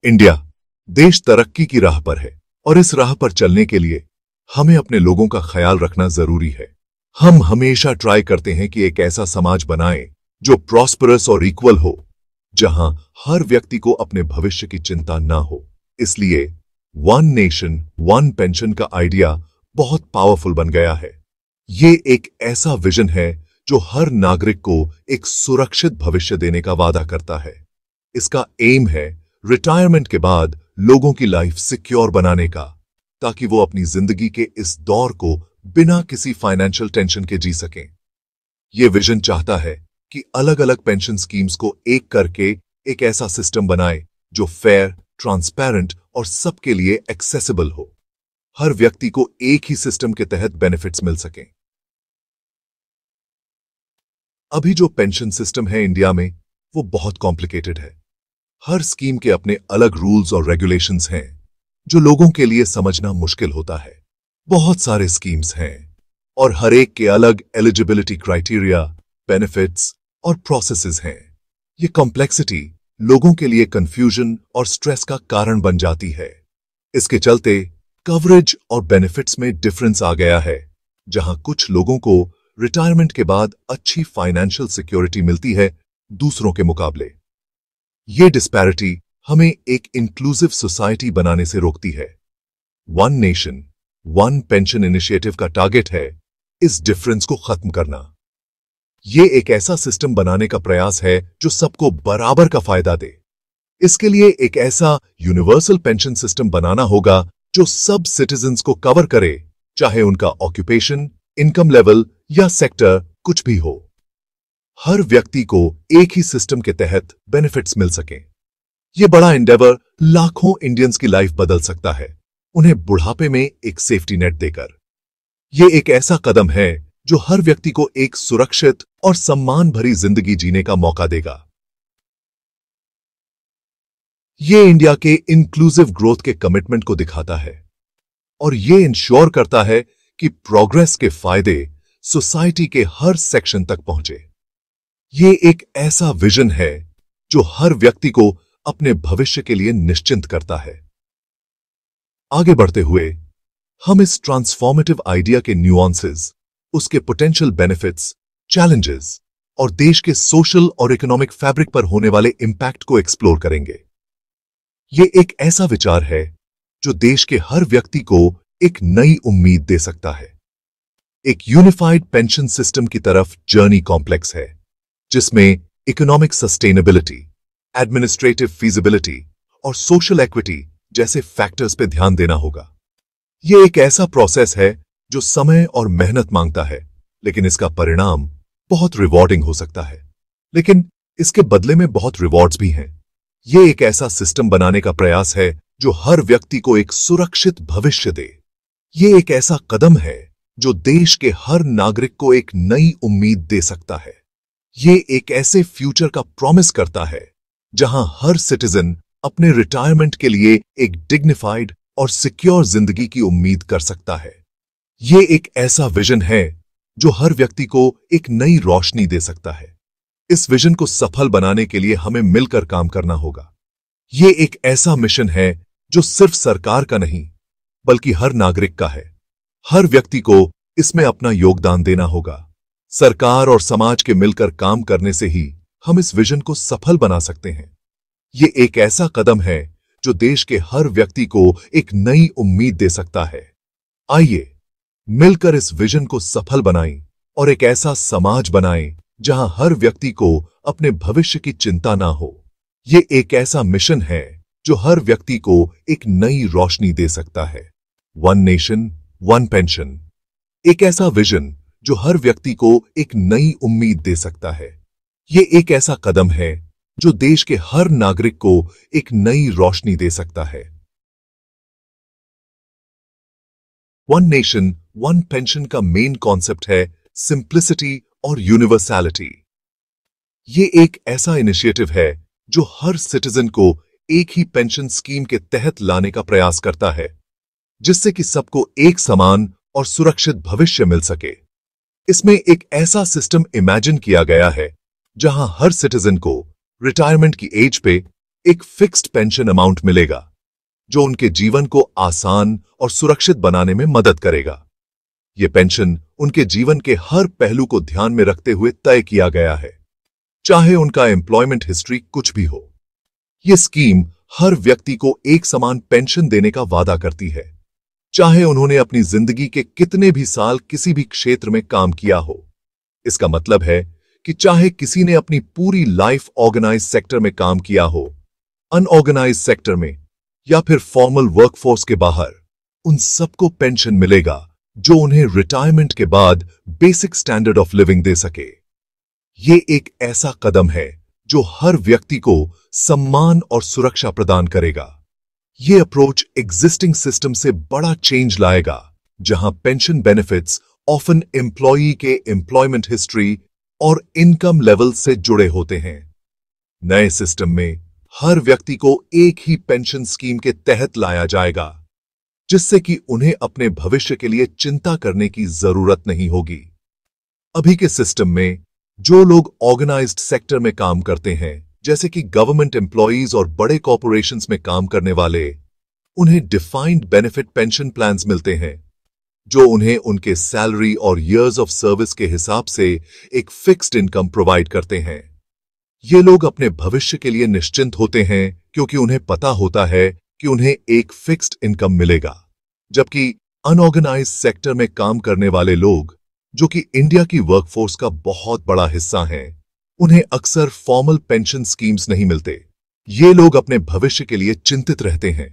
India देश तरक्की की राह पर है और इस राह पर चलने के लिए हमें अपने लोगों का ख्याल रखना जरूरी है। हम हमेशा ट्राई करते हैं कि एक ऐसा समाज बनाएं जो प्रॉस्परस और इक्वल हो, जहां हर व्यक्ति को अपने भविष्य की चिंता ना हो। इसलिए वन नेशन वन पेंशन का आइडिया बहुत पावरफुल बन गया है। ये एक ऐसा विजन है जो हर नागरिक को एक सुरक्षित भविष्य देने का वादा करता है। इसका एम है रिटायरमेंट के बाद लोगों की लाइफ सिक्योर बनाने का, ताकि वो अपनी जिंदगी के इस दौर को बिना किसी फाइनेंशियल टेंशन के जी सकें। ये विजन चाहता है कि अलग अलग पेंशन स्कीम्स को एक करके एक ऐसा सिस्टम बनाए जो फेयर, ट्रांसपेरेंट और सबके लिए एक्सेसिबल हो। हर व्यक्ति को एक ही सिस्टम के तहत बेनिफिट्स मिल सकें। अभी जो पेंशन सिस्टम है इंडिया में, वो बहुत कॉम्प्लिकेटेड है। हर स्कीम के अपने अलग रूल्स और रेगुलेशंस हैं, जो लोगों के लिए समझना मुश्किल होता है। बहुत सारे स्कीम्स हैं और हर एक के अलग एलिजिबिलिटी क्राइटेरिया, बेनिफिट्स और प्रोसेसेस हैं। ये कॉम्प्लेक्सिटी लोगों के लिए कंफ्यूजन और स्ट्रेस का कारण बन जाती है। इसके चलते कवरेज और बेनिफिट्स में डिफरेंस आ गया है, जहां कुछ लोगों को रिटायरमेंट के बाद अच्छी फाइनेंशियल सिक्योरिटी मिलती है दूसरों के मुकाबले। ये डिस्पैरिटी हमें एक इंक्लूसिव सोसाइटी बनाने से रोकती है। One nation one pension initiative का टारगेट है इस डिफरेंस को खत्म करना। ये एक ऐसा सिस्टम बनाने का प्रयास है जो सबको बराबर का फायदा दे। इसके लिए एक ऐसा यूनिवर्सल पेंशन सिस्टम बनाना होगा जो सब सिटीजन्स को कवर करे, चाहे उनका ऑक्यूपेशन, इनकम लेवल या सेक्टर कुछ भी हो। हर व्यक्ति को एक ही सिस्टम के तहत बेनिफिट्स मिल सकें। यह बड़ा एंडेवर लाखों इंडियंस की लाइफ बदल सकता है, उन्हें बुढ़ापे में एक सेफ्टी नेट देकर। यह एक ऐसा कदम है जो हर व्यक्ति को एक सुरक्षित और सम्मान भरी जिंदगी जीने का मौका देगा। यह इंडिया के इंक्लूसिव ग्रोथ के कमिटमेंट को दिखाता है और यह इंश्योर करता है कि प्रोग्रेस के फायदे सोसाइटी के हर सेक्शन तक पहुंचे। ये एक ऐसा विजन है जो हर व्यक्ति को अपने भविष्य के लिए निश्चिंत करता है। आगे बढ़ते हुए हम इस ट्रांसफॉर्मेटिव आइडिया के न्यूआंसेस, उसके पोटेंशियल बेनिफिट्स, चैलेंजेस और देश के सोशल और इकोनॉमिक फैब्रिक पर होने वाले इंपैक्ट को एक्सप्लोर करेंगे। ये एक ऐसा विचार है जो देश के हर व्यक्ति को एक नई उम्मीद दे सकता है। एक यूनिफाइड पेंशन सिस्टम की तरफ जर्नी कॉम्प्लेक्स है, जिसमें इकोनॉमिक सस्टेनेबिलिटी, एडमिनिस्ट्रेटिव फीजिबिलिटी और सोशल इक्विटी जैसे फैक्टर्स पे ध्यान देना होगा। यह एक ऐसा प्रोसेस है जो समय और मेहनत मांगता है, लेकिन इसका परिणाम बहुत रिवॉर्डिंग हो सकता है। लेकिन इसके बदले में बहुत रिवॉर्ड्स भी हैं। यह एक ऐसा सिस्टम बनाने का प्रयास है जो हर व्यक्ति को एक सुरक्षित भविष्य दे। यह एक ऐसा कदम है जो देश के हर नागरिक को एक नई उम्मीद दे सकता है। ये एक ऐसे फ्यूचर का प्रॉमिस करता है जहां हर सिटीजन अपने रिटायरमेंट के लिए एक डिग्निफाइड और सिक्योर जिंदगी की उम्मीद कर सकता है। ये एक ऐसा विजन है जो हर व्यक्ति को एक नई रोशनी दे सकता है। इस विजन को सफल बनाने के लिए हमें मिलकर काम करना होगा। ये एक ऐसा मिशन है जो सिर्फ सरकार का नहीं, बल्कि हर नागरिक का है। हर व्यक्ति को इसमें अपना योगदान देना होगा। सरकार और समाज के मिलकर काम करने से ही हम इस विजन को सफल बना सकते हैं। ये एक ऐसा कदम है जो देश के हर व्यक्ति को एक नई उम्मीद दे सकता है। आइए मिलकर इस विजन को सफल बनाएं और एक ऐसा समाज बनाएं जहां हर व्यक्ति को अपने भविष्य की चिंता ना हो। ये एक ऐसा मिशन है जो हर व्यक्ति को एक नई रोशनी दे सकता है। वन नेशन वन पेंशन, एक ऐसा विजन जो हर व्यक्ति को एक नई उम्मीद दे सकता है। ये एक ऐसा कदम है जो देश के हर नागरिक को एक नई रोशनी दे सकता है। वन नेशन वन पेंशन का मेन कॉन्सेप्ट है सिंप्लिसिटी और यूनिवर्सैलिटी। ये एक ऐसा इनिशिएटिव है जो हर सिटीजन को एक ही पेंशन स्कीम के तहत लाने का प्रयास करता है, जिससे कि सबको एक समान और सुरक्षित भविष्य मिल सके। इसमें एक ऐसा सिस्टम इमेजिन किया गया है जहां हर सिटीजन को रिटायरमेंट की एज पे एक फिक्स्ड पेंशन अमाउंट मिलेगा जो उनके जीवन को आसान और सुरक्षित बनाने में मदद करेगा। यह पेंशन उनके जीवन के हर पहलू को ध्यान में रखते हुए तय किया गया है, चाहे उनका एम्प्लॉयमेंट हिस्ट्री कुछ भी हो। यह स्कीम हर व्यक्ति को एक समान पेंशन देने का वादा करती है, चाहे उन्होंने अपनी जिंदगी के कितने भी साल किसी भी क्षेत्र में काम किया हो। इसका मतलब है कि चाहे किसी ने अपनी पूरी लाइफ ऑर्गेनाइज सेक्टर में काम किया हो, अनऑर्गेनाइज सेक्टर में या फिर फॉर्मल वर्कफोर्स के बाहर, उन सबको पेंशन मिलेगा जो उन्हें रिटायरमेंट के बाद बेसिक स्टैंडर्ड ऑफ लिविंग दे सके। ये एक ऐसा कदम है जो हर व्यक्ति को सम्मान और सुरक्षा प्रदान करेगा। यह अप्रोच एग्जिस्टिंग सिस्टम से बड़ा चेंज लाएगा, जहां पेंशन बेनिफिट्स ऑफन एम्प्लॉई के एम्प्लॉयमेंट हिस्ट्री और इनकम लेवल से जुड़े होते हैं। नए सिस्टम में हर व्यक्ति को एक ही पेंशन स्कीम के तहत लाया जाएगा, जिससे कि उन्हें अपने भविष्य के लिए चिंता करने की जरूरत नहीं होगी। अभी के सिस्टम में जो लोग ऑर्गेनाइज्ड सेक्टर में काम करते हैं, जैसे कि गवर्नमेंट एम्प्लॉयज और बड़े कॉर्पोरेशंस में काम करने वाले, उन्हें डिफाइंड बेनिफिट पेंशन प्लान्स मिलते हैं जो उन्हें उनके सैलरी और इयर्स ऑफ सर्विस के हिसाब से एक फिक्स्ड इनकम प्रोवाइड करते हैं। ये लोग अपने भविष्य के लिए निश्चिंत होते हैं क्योंकि उन्हें पता होता है कि उन्हें एक फिक्स्ड इनकम मिलेगा। जबकि अनऑर्गेनाइज्ड सेक्टर में काम करने वाले लोग, जो कि इंडिया की वर्कफोर्स का बहुत बड़ा हिस्सा हैं, उन्हें अक्सर फॉर्मल पेंशन स्कीम्स नहीं मिलते। ये लोग अपने भविष्य के लिए चिंतित रहते हैं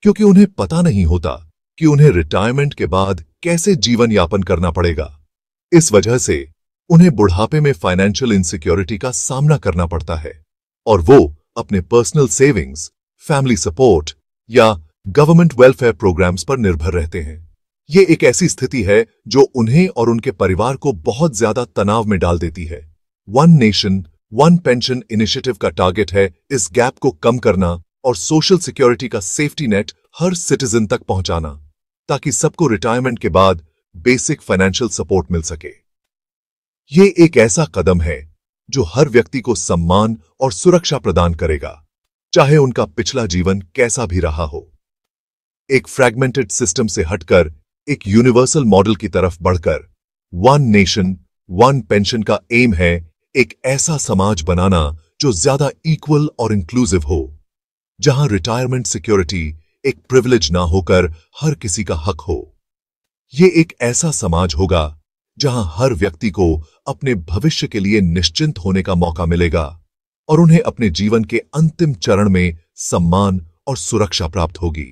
क्योंकि उन्हें पता नहीं होता कि उन्हें रिटायरमेंट के बाद कैसे जीवन यापन करना पड़ेगा। इस वजह से उन्हें बुढ़ापे में फाइनेंशियल इनसिक्योरिटी का सामना करना पड़ता है और वो अपने पर्सनल सेविंग्स, फैमिली सपोर्ट या गवर्नमेंट वेलफेयर प्रोग्राम्स पर निर्भर रहते हैं। ये एक ऐसी स्थिति है जो उन्हें और उनके परिवार को बहुत ज्यादा तनाव में डाल देती है। One nation one pension initiative का टारगेट है इस गैप को कम करना और सोशल सिक्योरिटी का सेफ्टी नेट हर सिटीजन तक पहुंचाना, ताकि सबको रिटायरमेंट के बाद बेसिक फाइनेंशियल सपोर्ट मिल सके। ये एक ऐसा कदम है जो हर व्यक्ति को सम्मान और सुरक्षा प्रदान करेगा, चाहे उनका पिछला जीवन कैसा भी रहा हो। एक फ्रैगमेंटेड सिस्टम से हटकर एक यूनिवर्सल मॉडल की तरफ बढ़कर वन नेशन वन पेंशन का एम है एक ऐसा समाज बनाना जो ज्यादा इक्वल और इंक्लूसिव हो, जहां रिटायरमेंट सिक्योरिटी एक प्रिविलेज ना होकर हर किसी का हक हो। यह एक ऐसा समाज होगा जहां हर व्यक्ति को अपने भविष्य के लिए निश्चिंत होने का मौका मिलेगा और उन्हें अपने जीवन के अंतिम चरण में सम्मान और सुरक्षा प्राप्त होगी।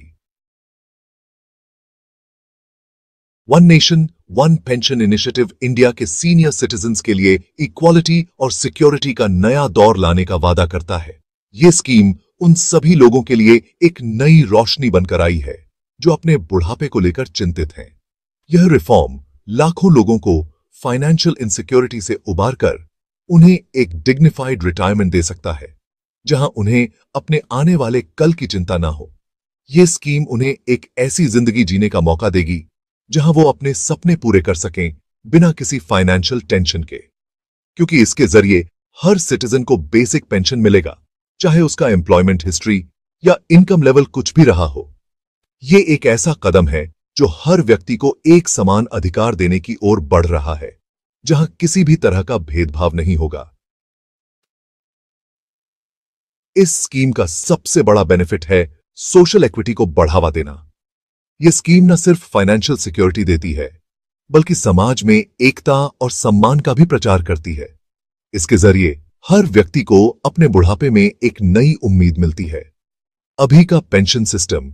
One nation one pension initiative India के सीनियर सिटीजन्स के लिए इक्वालिटी और सिक्योरिटी का नया दौर लाने का वादा करता है। यह स्कीम उन सभी लोगों के लिए एक नई रोशनी बनकर आई है जो अपने बुढ़ापे को लेकर चिंतित हैं। यह रिफॉर्म लाखों लोगों को फाइनेंशियल इनसिक्योरिटी से उबारकर उन्हें एक डिग्निफाइड रिटायरमेंट दे सकता है, जहां उन्हें अपने आने वाले कल की चिंता ना हो। यह स्कीम उन्हें एक ऐसी जिंदगी जीने का मौका देगी जहां वो अपने सपने पूरे कर सकें बिना किसी फाइनेंशियल टेंशन के, क्योंकि इसके जरिए हर सिटीजन को बेसिक पेंशन मिलेगा, चाहे उसका एम्प्लॉयमेंट हिस्ट्री या इनकम लेवल कुछ भी रहा हो। यह एक ऐसा कदम है जो हर व्यक्ति को एक समान अधिकार देने की ओर बढ़ रहा है, जहां किसी भी तरह का भेदभाव नहीं होगा। इस स्कीम का सबसे बड़ा बेनिफिट है सोशल इक्विटी को बढ़ावा देना। यह स्कीम न सिर्फ फाइनेंशियल सिक्योरिटी देती है, बल्कि समाज में एकता और सम्मान का भी प्रचार करती है। इसके जरिए हर व्यक्ति को अपने बुढ़ापे में एक नई उम्मीद मिलती है। अभी का पेंशन सिस्टम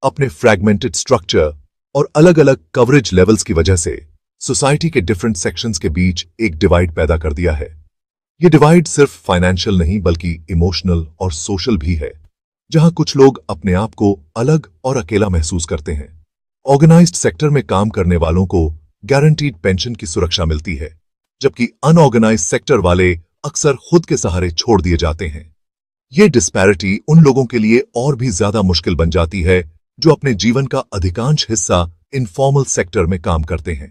अपने फ्रैगमेंटेड स्ट्रक्चर और अलग अलग कवरेज लेवल्स की वजह से सोसाइटी के डिफरेंट सेक्शंस के बीच एक डिवाइड पैदा कर दिया है। यह डिवाइड सिर्फ फाइनेंशियल नहीं बल्कि इमोशनल और सोशल भी है, जहां कुछ लोग अपने आप को अलग और अकेला महसूस करते हैं। ऑर्गेनाइज्ड सेक्टर में काम करने वालों को गारंटीड पेंशन की सुरक्षा मिलती है, जबकि अनऑर्गेनाइज्ड सेक्टर वाले अक्सर खुद के सहारे छोड़ दिए जाते हैं। यह डिस्पैरिटी उन लोगों के लिए और भी ज्यादा मुश्किल बन जाती है जो अपने जीवन का अधिकांश हिस्सा इनफॉर्मल सेक्टर में काम करते हैं।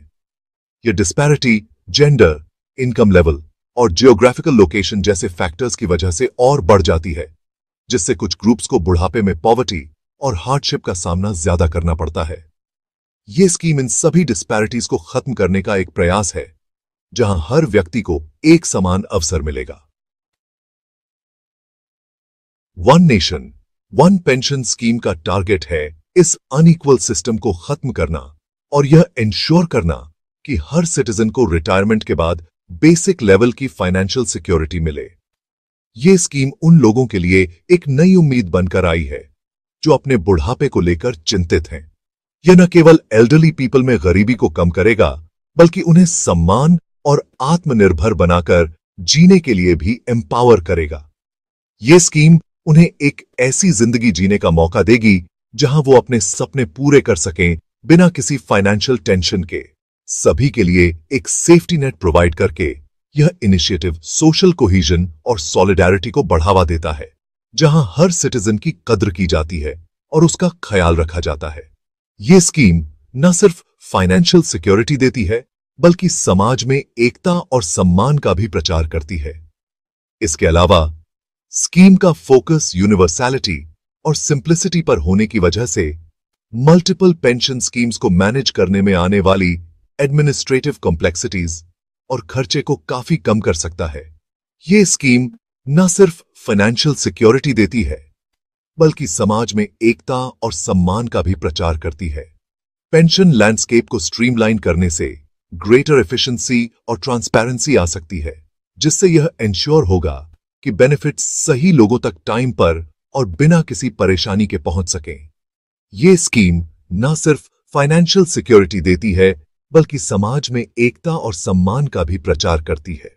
यह डिस्पैरिटी जेंडर, इनकम लेवल और जियोग्राफिकल लोकेशन जैसे फैक्टर्स की वजह से और बढ़ जाती है, जिससे कुछ ग्रुप्स को बुढ़ापे में पॉवर्टी और हार्डशिप का सामना ज्यादा करना पड़ता है। यह स्कीम इन सभी डिस्पैरिटीज को खत्म करने का एक प्रयास है, जहां हर व्यक्ति को एक समान अवसर मिलेगा। One nation one pension scheme का टारगेट है इस अनइक्वल सिस्टम को खत्म करना और यह इंश्योर करना कि हर सिटीजन को रिटायरमेंट के बाद बेसिक लेवल की फाइनेंशियल सिक्योरिटी मिले। यह स्कीम उन लोगों के लिए एक नई उम्मीद बनकर आई है जो अपने बुढ़ापे को लेकर चिंतित हैं। यह न केवल एल्डरली पीपल में गरीबी को कम करेगा, बल्कि उन्हें सम्मान और आत्मनिर्भर बनाकर जीने के लिए भी एम्पावर करेगा। यह स्कीम उन्हें एक ऐसी जिंदगी जीने का मौका देगी जहां वो अपने सपने पूरे कर सकें बिना किसी फाइनेंशियल टेंशन के। सभी के लिए एक सेफ्टी नेट प्रोवाइड करके यह इनिशिएटिव सोशल कोहीजन और सॉलिडेरिटी को बढ़ावा देता है, जहां हर सिटीजन की कद्र की जाती है और उसका ख्याल रखा जाता है। यह स्कीम न सिर्फ फाइनेंशियल सिक्योरिटी देती है, बल्कि समाज में एकता और सम्मान का भी प्रचार करती है। इसके अलावा स्कीम का फोकस यूनिवर्सैलिटी और सिंप्लिसिटी पर होने की वजह से मल्टीपल पेंशन स्कीम्स को मैनेज करने में आने वाली एडमिनिस्ट्रेटिव कॉम्प्लेक्सिटीज और खर्चे को काफी कम कर सकता है। यह स्कीम न सिर्फ फाइनेंशियल सिक्योरिटी देती है, बल्कि समाज में एकता और सम्मान का भी प्रचार करती है। पेंशन लैंडस्केप को स्ट्रीमलाइन करने से ग्रेटर एफिशिएंसी और ट्रांसपेरेंसी आ सकती है, जिससे यह इंश्योर होगा कि बेनिफिट्स सही लोगों तक टाइम पर और बिना किसी परेशानी के पहुंच सकें। यह स्कीम न सिर्फ फाइनेंशियल सिक्योरिटी देती है, बल्कि समाज में एकता और सम्मान का भी प्रचार करती है।